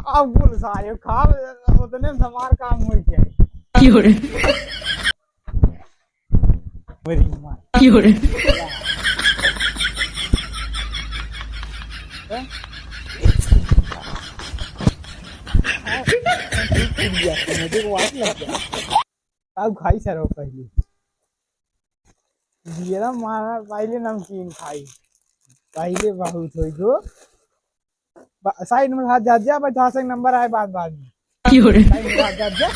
अब बोल सारे खा उतने में हमार काम हो जाए। 有人， मेरी माँ 有人， मुझे वाट लग गया। अब खाई सरो पहले ये ना मारा पहले नमकीन खाई पहले बहुत हुई जो साइड में हाथ जा जा 50 नंबर आए बाद बाद में 有人， साइड में हाथ जा जा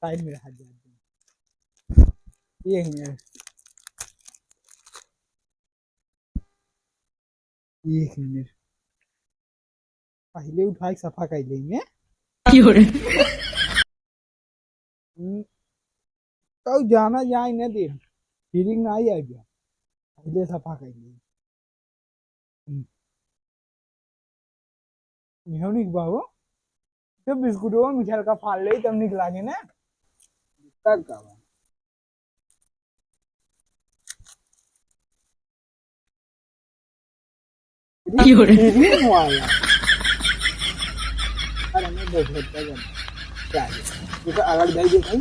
साइड में हाथ जा जा ये है एक मिनट पहले उठा के सफा कर लेंगे 有人， तो जाना जाए न दे फीलिंग आई आ गया पहले सफा कर लेंगे नहीं बाबू तो बिस्कुट वो मिठाई का फाल ले तब निकला के ना तब का有人， अरे मैं बहुत क्या है अगर जाइए भाई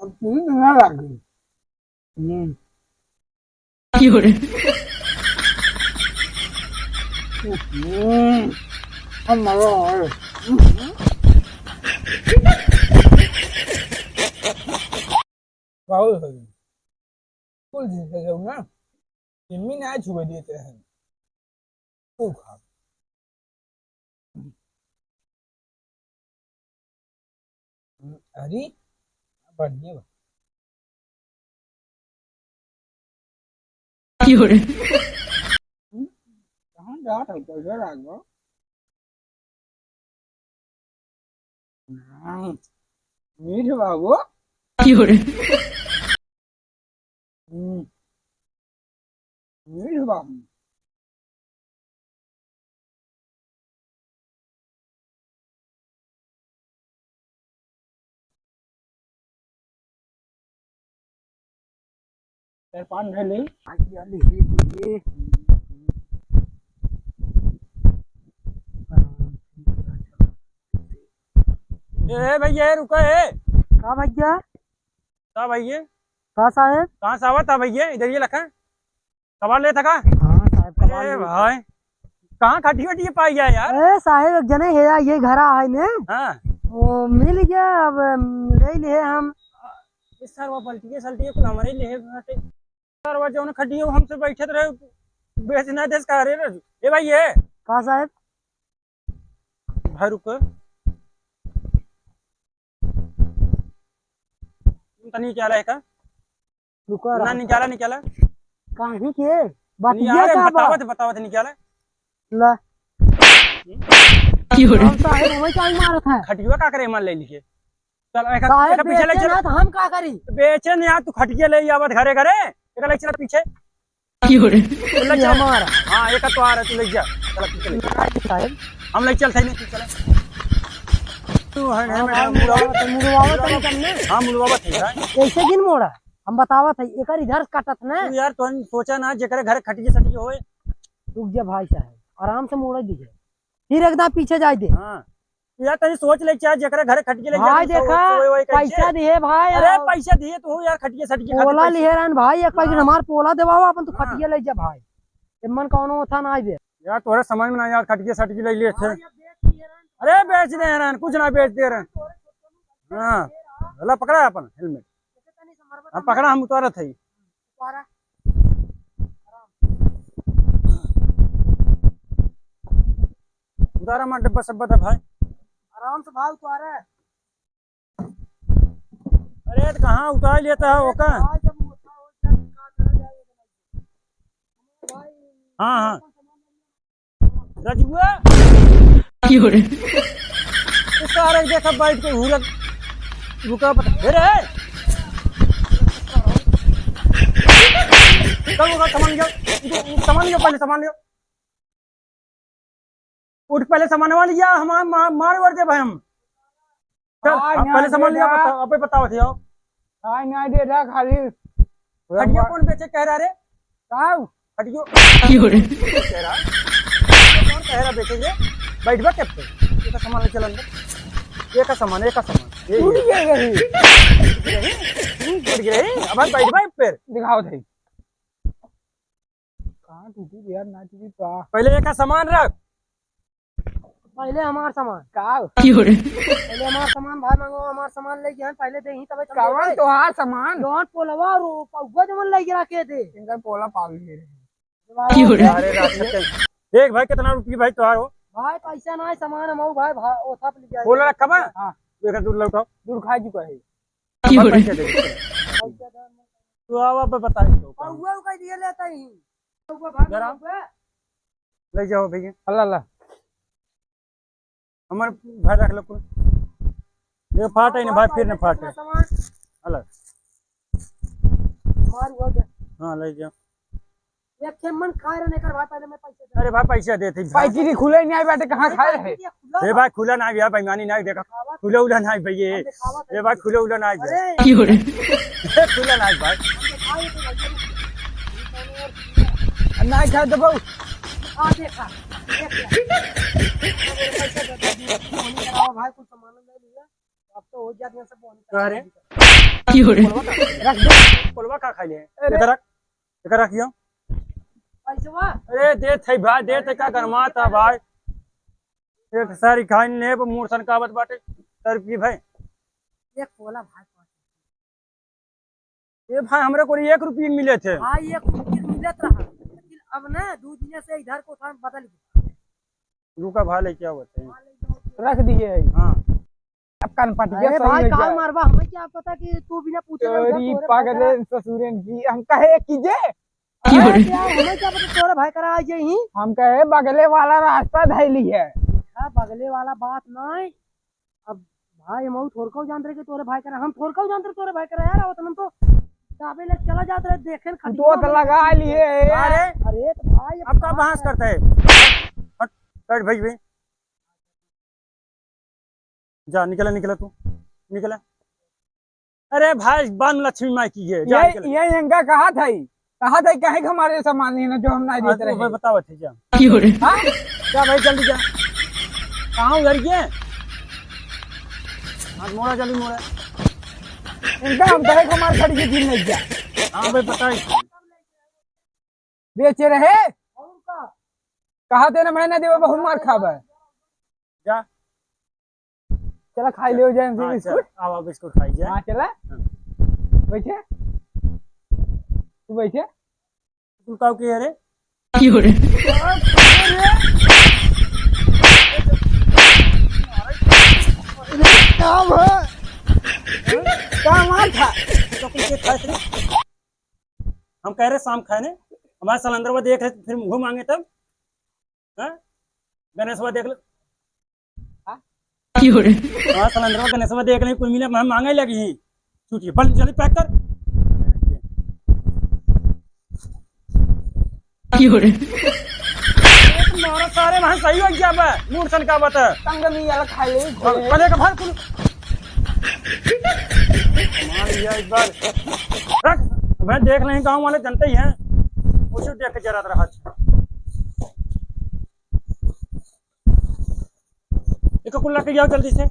अब तुम्हें ना लगे 有人， हम मरो बहुत कुल ना जिम्मी ना छुए देते हैं खूब खा अरे बढ़िया 有人， कहाँ जा रहा है इधर आ गया मीठ बाबू 有人， मीठ बाबू तेरे पान है ले आइए ले ए भैया रुको ए हाँ भैया का भैया कहाँ साहेब। कहाँ से आवत था भैया इधर ये लखा सवाल ले थका हाँ साहेब कमाल अरे है। भाई कहाँ खटी वटी पाई गया यार ए साहेब एक जने है ये घर है ने हाँ वो मिल गया अब ले लिए हम। इस सर वो पलटी सलटी कुल हमारे ले घाटे सर वो जो खटी है हमसे बैठे रहे बेचना देश का रे ए भाई ये कहाँ साहेब। भाई रुको तनी क्या है का रुको ना निकाला कहीं के बतिया यार का बतावत निकाला ला 有人， हम साहेब हमें क्या मारत है खटिया का करे मान ले लीजिए चल एक साहेब पीछे ले बेचे चल ना तो हम क्या करी। बेचे नहीं यार तू खटिया ले आवत घरे घरे एक ले चल पीछे 有人， ले ये चल हमारा हां एक तो आ रहा तू ले जा चल पीछे ले जा। साहेब हम ले चल थे नहीं चल तू है मुड़वावत है तुमने हां मुलवा थे यार कैसे गिन मोड़ा हम बतावत है एक इधर काटत ना। तू यार तो सोचा ना जेकरे घर खटिया सटिया होए रुक जा भाई साहब आराम से मोड़ दीजिए फिर एकदम पीछे जाए दे। हां यार तनी सोच ले चाहे जेकरे घर खटिया ले भाई देखा पैसा दिए भाई अरे पैसा दिए तू यार खटिया सटिया पोला लिए रहन भाई एक पैसा हमार पोला देवाओ अपन तू खटिया ले जा भाई मन कौनो था ना दे यार तोरे समझ में ना यार खटिया सटिया ले लिए थे अरे बेच दे यार कुछ ना बेच दे रहे हां भला पकड़ा अपन हेलमेट हम पकड़ा हम उतारा थे उतारा मार डब्बा सब बता भाई आराम से भाई तो आ रहा है। अरे तो कहाँ उतार लेता है ओका हाँ हाँ रजुआ 有人， सारे देखा बैठ के हुरक रुका पता अरे कल सामान लियो पहले सामान लियो उठ पहले सामान वाले लिया हम मार वर दे भाई हम चल हाँ, अब पहले सामान लिया यहाँ अब बताओ थे आओ हाँ नहीं दे रहा खाली हटियो कौन बेचे कह रहा रे साहब हटियो 有人， कह रहा कौन कह रहा बेचेंगे बैठ बा कैप पे एक सामान ले चल अंदर एक सामान ये टूट गई टूट गई अब बैठ बा फिर दिखाओ थे कहाँ टूटी यार ना टूटी तो पहले एक सामान रख पहले हमार सामान का 有人， पहले हमार सामान भाई मांगो हमार सामान ले गए पहले दे ही तबे कावन तो हाँ सामान लोन पोलवा रो पौवा जमन ले गिरा के दे इनका पोला पाल गए 有人， अरे देख भाई कितना रुपये भाई तुहार हो भाई पैसा ना है सामान हम भाई ओथा पे ले गया बोला रखा बा हाँ। एक दूर लौटाओ दूर खा चुका है 有人， पैसे दे तू आवा पे बता दो पौवा का दिए लेता ही जरा ले जाओ भैया अल्लाह अल्लाह हमारे भाई रख लो कुल ये फाटे नहीं भाई फिर न फाटे सामान अलग मार हो गया हाँ ले जाओ एक खेमन खा रहे कर भाई पहले मैं पैसे दे अरे भाई पैसा देते पैकी खुले नहीं आई बैठे कहाँ खाए रहे ये भाई खुला ना भैया बेईमानी ना देखा खुला उला ना भैया ये भाई खुला उला ना भैया अरे 有人， खुला ना भाई नहीं खाए तो बहु आ देखा भाई कुछ सामान ले लिया अब तो हो जाती है सब अरे 有人， रख दो कोलवा का खा ले इधर रख इधर रखियो पैसा अरे दे थे भाई दे थे का गरमा था भाई एक सारी खाई ने मूर सन कावत बाटे सर की भाई एक पोला भाई ये भाई हमरे को 1 रुपये मिले थे भाई एक मिलत रहा लेकिन अब ना दो दिन से इधर को था बदल गया रुका भाई ले क्या होते हैं रख दिए हाँ अब कान पट गया अरे सही भाई हो काल जाए मारवा हमें क्या पता कि तू बिना पूछे तेरी पागले ससुरन की हम कहे कीजे 有人， हमें क्या पता तोरे भाई करा आज ही हम कहे बगले वाला रास्ता धैली है बगले वाला बात नहीं अब भाई हम थोड़को जान रहे कि तोरे भाई करा हम थोड़को जान रहे तोरे भाई करा यार अब हम तो दाबे ले चला जाते रहे देखे तो लगा लिए अरे अरे तो भाई अब का बहस करता है हट भाई भाई जा निकला निकला तू निकला अरे भाई बान लक्ष्मी माई की है जा निकला ये इनका कहा था कहे कि हमारे सामान ही ना जो हम नहीं देते रहे भाई बताओ थे जा 有人， हाँ क्या भाई जल्दी जा कहाँ उधर गए हाँ मोड़ा जल्दी मोड़ा इनका हम कहे कि हमारे खड़ी की दिन नहीं गया हाँ भाई बताइए बेचे रहे कहा थे ना मैंने देवे बहुत मार खाब जा चला खाई ले जाए हाँ बिस्कुट चल आओ बिस्कुट खाई जाए हाँ चला बैठे तू बैठे तू काव की अरे 有人， काम है काम मार खा तो कुछ खाए थे हम कह रहे शाम खाने हमारे सलंदरवा देख रहे फिर मुंह मांगे तब हाँ गणेशवा देख ले 有人， हमारा सलंदरवा गणेशवा देख ले कोई मिले हम मांगे लगी ही छुट्टी बल जल्दी पैक कर 有人， तुम्हारा सारे वहां सही हो गया बा मूड सन का बता तंग नहीं यार खा ले पहले का भार कुल मान लिया इस बार रख मैं देख रहे गांव वाले जनते ही हैं उसे देख के जरा रहा एक कुल लेके जाओ जल्दी से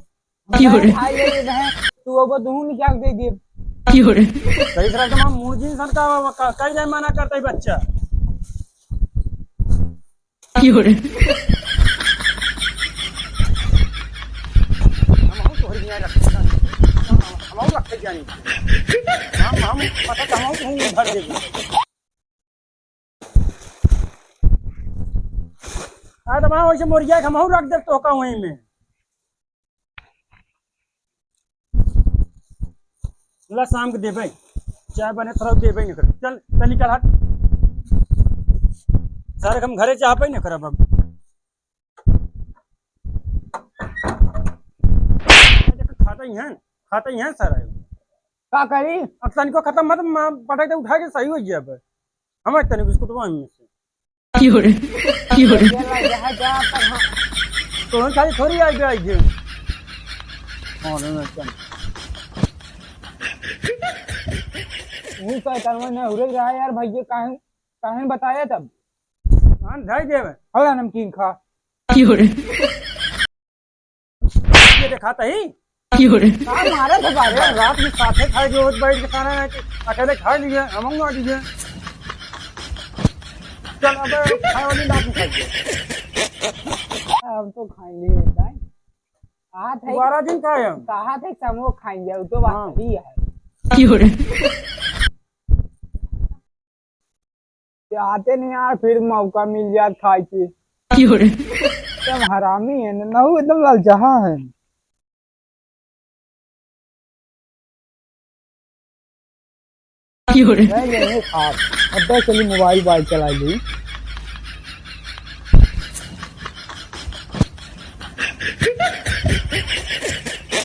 有人， खाई ले बहन तू वो दूं निकाल दे दे 有人， सही तरह से मूड सन का कई जाए मना करता है बच्चा 有人， हम तो हरिया रखते हम रखते जानी हम पता कहां हूं भर देंगे आ तो वहां वैसे मुर्गिया हम रख दे तो का वहीं में ला शाम को देबे चाय बने थोड़ा देबे नहीं कर चल चल निकल हट सारे हम घरे चाह पे नहीं करब अब खाता ही है सारा का करी अब तनिको खत्म मत पटक दे उठा के सही हो गया अब हम तनिक बिस्कुट वहीं में से 有人，有人， जहाँ जा पर तो खाली थोड़ी आई गई हाँ ना चल वो शैतान ने उड़े रहा यार भैया काहे काहे बताया तब हाँ ढाई देवे हला नमकीन खा 有人， ये दिखाता ही 有人， का मारा था बारे अरे रात में साथे खाए जो बैठ के खाना है कि अकेले खा लिए हम ना दीजिए चल अब खाए वाली रात में खाइए अब तो खाएंगे बेटा कहा था 12 दिन खाए हम कहा था समो खाएंगे वो तो बात हाँ। सही है 有人， कि आते नहीं यार फिर मौका मिल जात खाए के 有人， एकदम हरामी है ना वो एकदम ललचाहा है 有人， नहीं नहीं खा अब तो चली मोबाइल चला ली